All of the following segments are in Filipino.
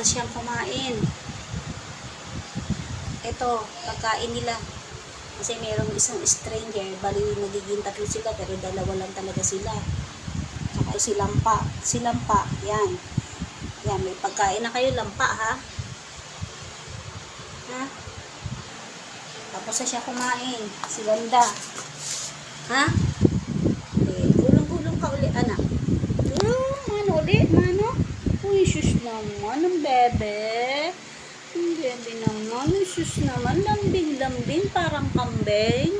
na siyang kumain. Ito, pagkain nila. Kasi mayroong isang stranger, bali nagiging tatlo sila, pero dalawa lang talaga sila. Saka si Lampa. Si Lampa, yan. Yan, may pagkain na kayo, Lampa, ha? Ha? Tapos na siya kumain. Si Ganda. Ha? Okay, gulong-gulong ka uli, anak. Mano uli, mano? Uy, sus naman, ang bebe. Ang bebe naman, sus naman, lambing-lambing, parang kambing.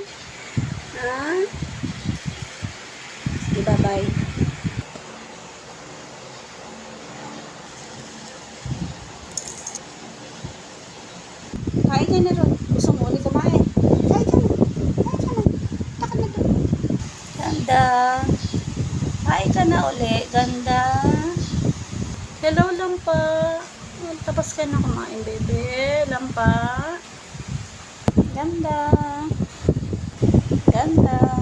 Ha? Sige, bye-bye. Kain ka na ron. Gusto mo ulit kumain? Kain ka na. Kain ka na. Takot na doon. Ganda. Kain ka na uli. Ganda. Hello, Lampa. Tapos ka na kumain, bebe. Lampa. Ganda. Ganda.